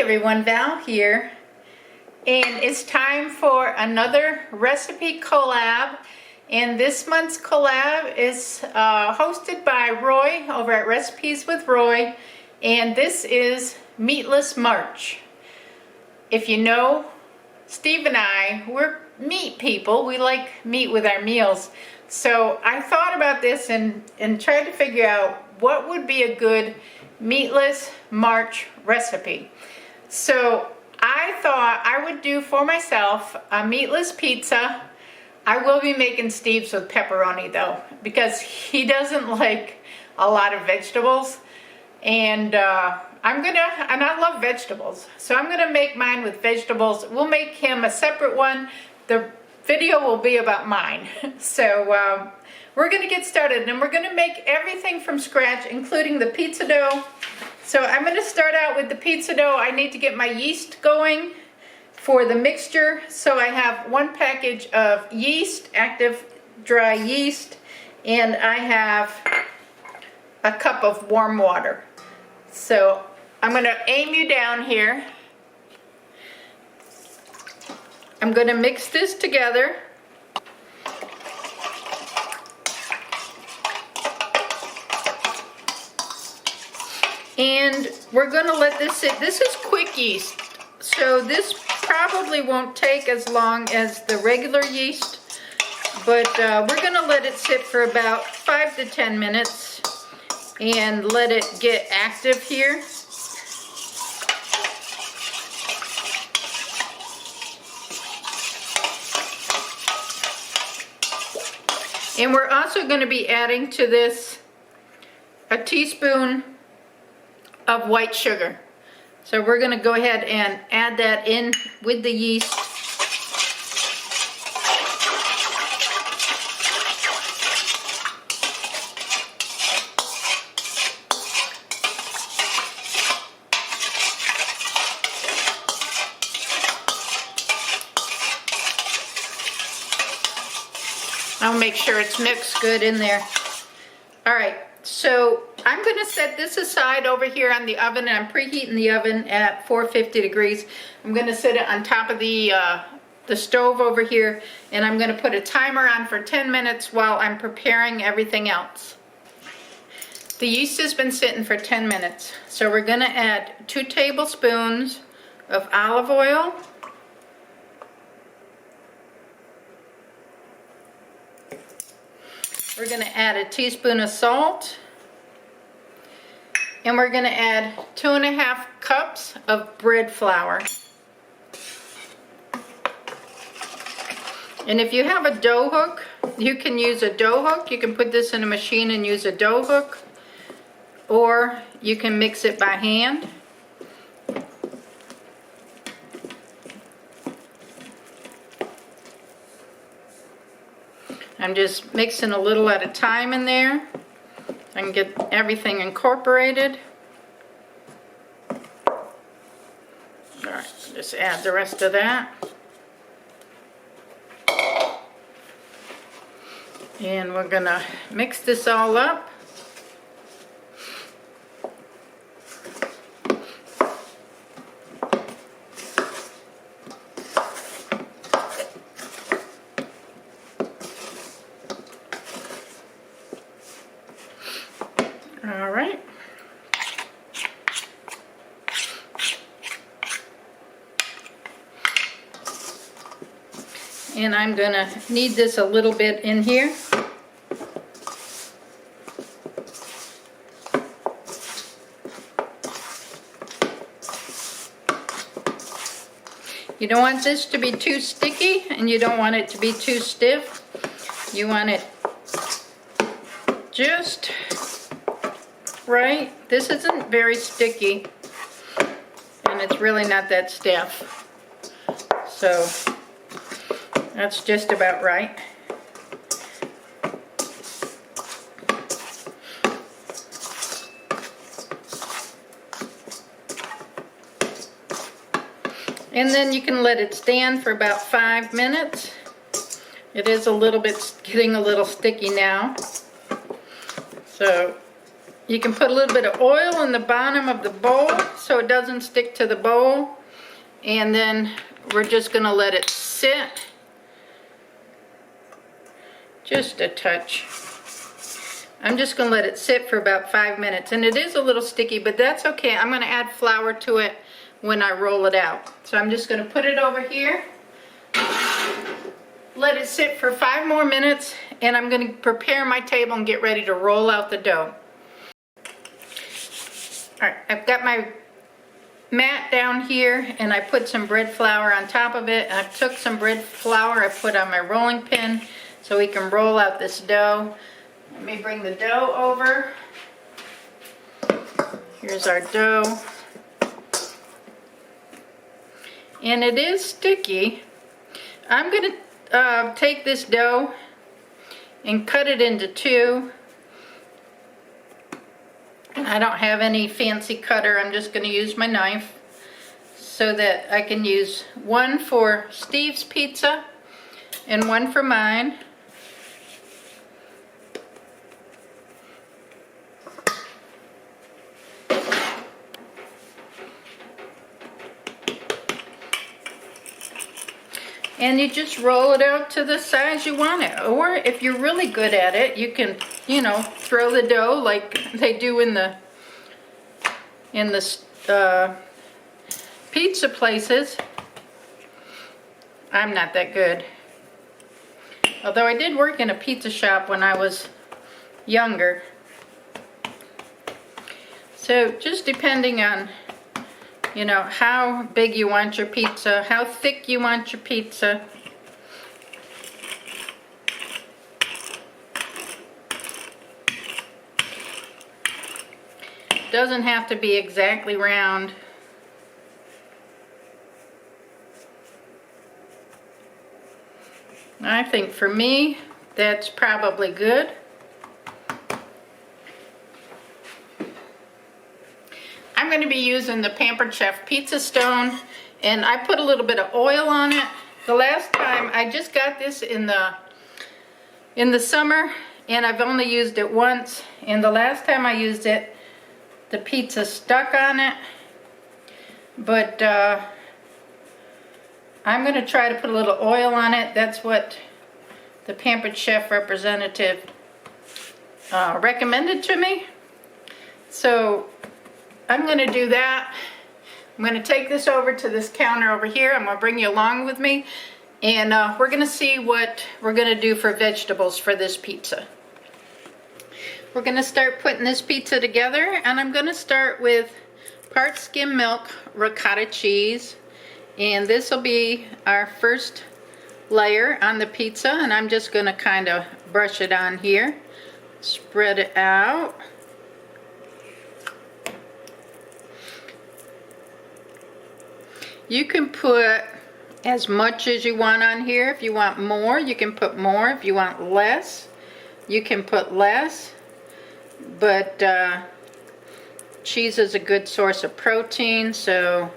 everyone, Val here, and it's time for another recipe collab. And this month's collab is hosted by Roy over at Recipes with Roy, and this is Meatless March. If you know, Steve and I, we're meat people. We like meat with our meals. So I thought about this and tried to figure out what would be a good meatless March recipe. So I thought I would do for myself a meatless pizza. I will be making Steve's with pepperoni though, because he doesn't like a lot of vegetables, and I love vegetables, so I'm gonna make mine with vegetables. We'll make him a separate one. The video will be about mine. So we're gonna get started, and we're gonna make everything from scratch, including the pizza dough. So I'm gonna start out with the pizza dough. I need to get my yeast going for the mixture. So I have 1 package of yeast, active dry yeast, and I have a cup of warm water. So I'm gonna aim you down here. I'm gonna mix this together. And we're gonna let this sit. This is quick yeast, so this probably won't take as long as the regular yeast, but we're gonna let it sit for about 5 to 10 minutes and let it get active here. And we're also going to be adding to this a teaspoon of white sugar. So we're going to go ahead and add that in with the yeast. I'll make sure it's mixed good in there. All right, so I'm gonna set this aside over here on the oven, and I'm preheating the oven at 450 degrees. I'm gonna set it on top of the stove over here, and I'm gonna put a timer on for 10 minutes while I'm preparing everything else. The yeast has been sitting for 10 minutes. So we're gonna add 2 tablespoons of olive oil. We're going to add a teaspoon of salt, and we're going to add 2.5 cups of bread flour. And if you have a dough hook, you can use a dough hook. You can put this in a machine and use a dough hook, or you can mix it by hand. I'm just mixing a little at a time in there. I can get everything incorporated. All right, just add the rest of that. And we're gonna mix this all up. All right. And I'm gonna knead this a little bit in here. You don't want this to be too sticky, and you don't want it to be too stiff. You want it just right. This isn't very sticky, and it's really not that stiff, so that's just about right. And then you can let it stand for about 5 minutes. It is a little bit getting a little sticky now, so You can put a little bit of oil in the bottom of the bowl so it doesn't stick to the bowl. And then we're just gonna let it sit. Just a touch. I'm just gonna let it sit for about 5 minutes. And it is a little sticky, but that's okay. I'm gonna add flour to it when I roll it out. So I'm just gonna put it over here. Let it sit for 5 more minutes, and I'm gonna prepare my table and get ready to roll out the dough. Alright, I've got my mat down here, and I put some bread flour on top of it. I took some bread flour I put on my rolling pin so we can roll out this dough. Let me bring the dough over. Here's our dough. And it is sticky. I'm going to take this dough and cut it into 2. I don't have any fancy cutter. I'm just going to use my knife so that I can use one for Steve's pizza and one for mine. And you just roll it out to the size you want it. Or if you're really good at it, you can, you know, throw the dough like they do in the pizza places. I'm not that good. Although I did work in a pizza shop when I was younger. So just depending on, you know, how big you want your pizza, how thick you want your pizza. Doesn't have to be exactly round. I think for me, that's probably good. I'm going to be using the Pampered Chef Pizza Stone, and I put a little bit of oil on it. The last time I just got this in the summer, and I've only used it once, and the last time I used it, the pizza stuck on it. But I'm going to try to put a little oil on it. That's what the Pampered Chef representative recommended to me. So I'm going to do that. I'm going to take this over to this counter over here. I'm going to bring you along with me, and we're going to see what we're going to do for vegetables for this pizza. We're going to start putting this pizza together, and I'm going to start with part skim milk ricotta cheese, and this will be our first layer on the pizza, and I'm just going to kind of brush it on here, spread it out. You can put as much as you want on here. If you want more, you can put more. If you want less, you can put less. But cheese is a good source of protein, so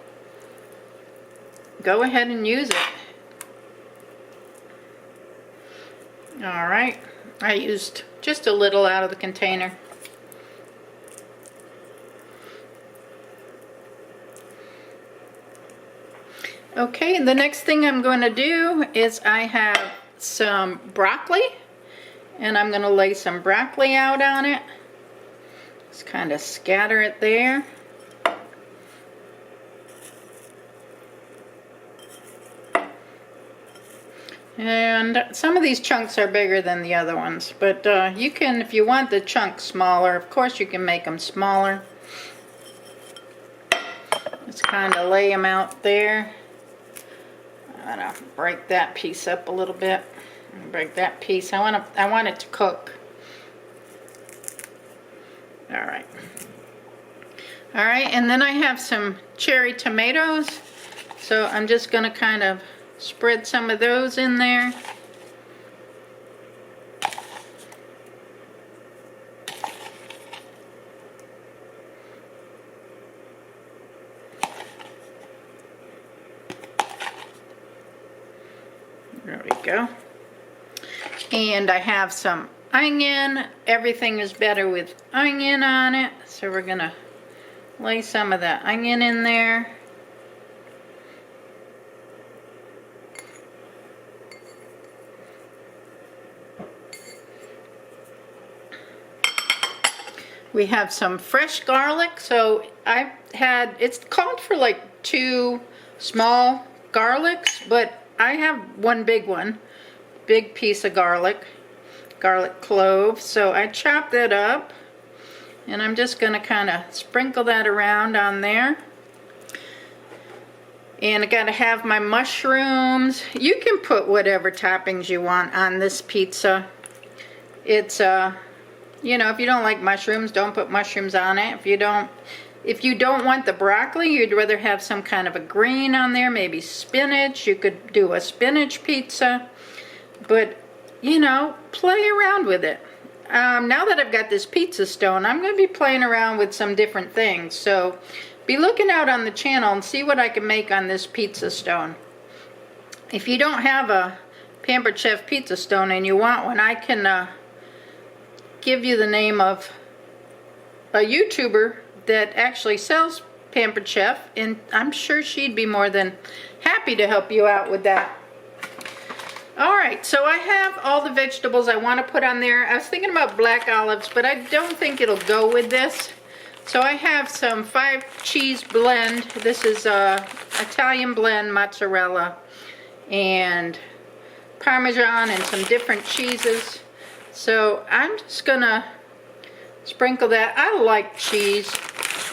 go ahead and use it. All right, I used just a little out of the container. Okay, the next thing I'm going to do is I have some broccoli, and I'm going to lay some broccoli out on it. Just kind of scatter it there. And some of these chunks are bigger than the other ones, but you can, if you want the chunks smaller, of course you can make them smaller. Just kind of lay them out there. I'm gonna break that piece up a little bit. Break that piece. I want it to cook. All right. All right, and then I have some cherry tomatoes, so I'm just gonna kind of spread some of those in there. There we go. And I have some onion. Everything is better with onion on it. So we're gonna lay some of that onion in there. We have some fresh garlic. So it's called for like 2 small garlics, but I have 1 big one, big piece of garlic clove. So I chopped that up, and I'm just gonna kind of sprinkle that around on there. And I gotta have my mushrooms. You can put whatever toppings you want on this pizza. It's you know, if you don't like mushrooms, don't put mushrooms on it. If you don't want the broccoli, you'd rather have some kind of a green on there, maybe spinach. You could do a spinach pizza. But, you know, play around with it. Now that I've got this pizza stone, I'm going to be playing around with some different things. So be looking out on the channel and see what I can make on this pizza stone. If you don't have a Pampered Chef pizza stone and you want one, I can give you the name of a YouTuber that actually sells Pampered Chef, and I'm sure she'd be more than happy to help you out with that. Alright, so I have all the vegetables I want to put on there. I was thinking about black olives, but I don't think it'll go with this. So I have some 5 cheese blend. This is Italian blend, mozzarella, and Parmesan, and some different cheeses. So I'm just gonna sprinkle that. I like cheese,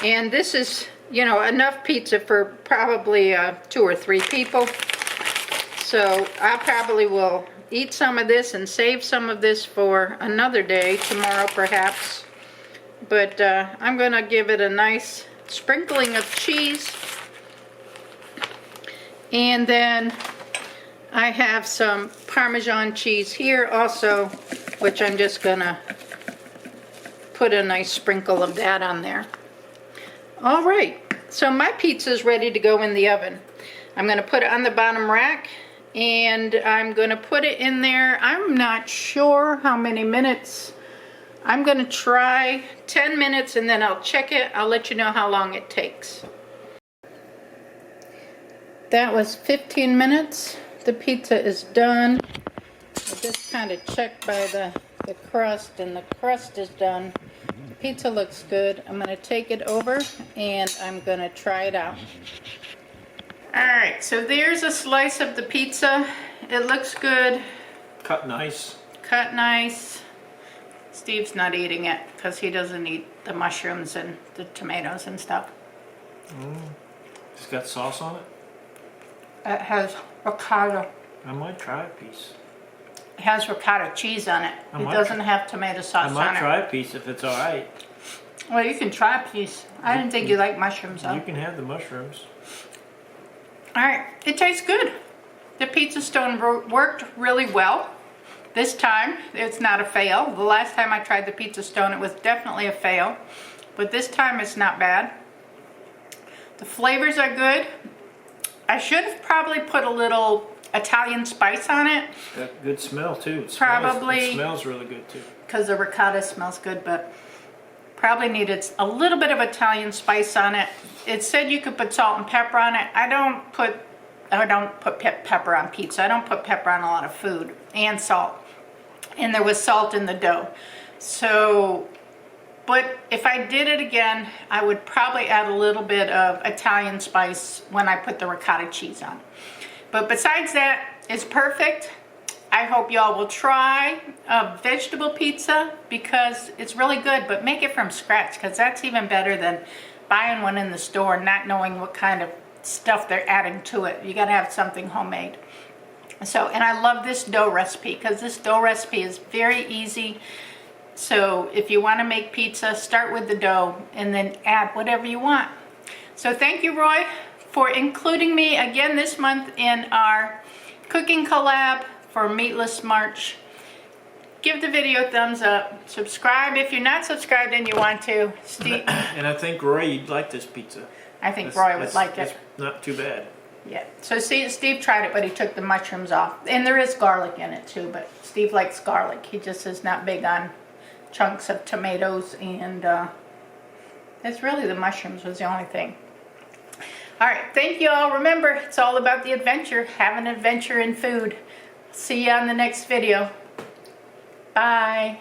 and this is, you know, enough pizza for probably 2 or 3 people. So I probably will eat some of this and save some of this for another day, tomorrow perhaps. But I'm gonna give it a nice sprinkling of cheese. And then I have some Parmesan cheese here also, which I'm just gonna put a nice sprinkle of that on there. All right, so my pizza is ready to go in the oven. I'm gonna put it on the bottom rack, and I'm gonna put it in there. I'm not sure how many minutes. I'm gonna try 10 minutes, and then I'll check it. I'll let you know how long it takes. That was 15 minutes. The pizza is done. I just kind of checked by the crust, and the crust is done. The pizza looks good. I'm going to take it over, and I'm going to try it out. Alright, so there's a slice of the pizza. It looks good. Cut nice. Cut nice. Steve's not eating it because he doesn't eat the mushrooms and the tomatoes and stuff. It's got sauce on it? It has ricotta. I might try a piece. It has ricotta cheese on it. It doesn't have tomato sauce on it. I might try a piece if it's alright. Well, you can try a piece. I didn't think you liked mushrooms, though. You can have the mushrooms. Alright, it tastes good. The pizza stone worked really well. This time, it's not a fail. The last time I tried the pizza stone, it was definitely a fail. But this time, it's not bad. The flavors are good. I should have probably put a little Italian spice on it. It's got good smell too. It smells really good too. Because the ricotta smells good, but probably needed a little bit of Italian spice on it. It said you could put salt and pepper on it. I don't put pepper on pizza. I don't put pepper on a lot of food, and salt. And there was salt in the dough. So, but if I did it again, I would probably add a little bit of Italian spice when I put the ricotta cheese on. But besides that, it's perfect. I hope y'all will try a vegetable pizza because it's really good, but make it from scratch because that's even better than buying one in the store and not knowing what kind of stuff they're adding to it. You gotta have something homemade. So, and I love this dough recipe because this dough recipe is very easy. So if you want to make pizza, start with the dough and then add whatever you want. So thank you, Roy, for including me again this month in our cooking collab for Meatless March. Give the video a thumbs up. Subscribe if you're not subscribed and you want to. Steve. And I think, Roy, you'd like this pizza. I think Roy would like it. It's not too bad. Yeah, so see, Steve tried it, but he took the mushrooms off. And there is garlic in it too, but Steve likes garlic. He just is not big on chunks of tomatoes, and it's really the mushrooms was the only thing. All right, thank you all. Remember, it's all about the adventure. Have an adventure in food. See you on the next video. Bye.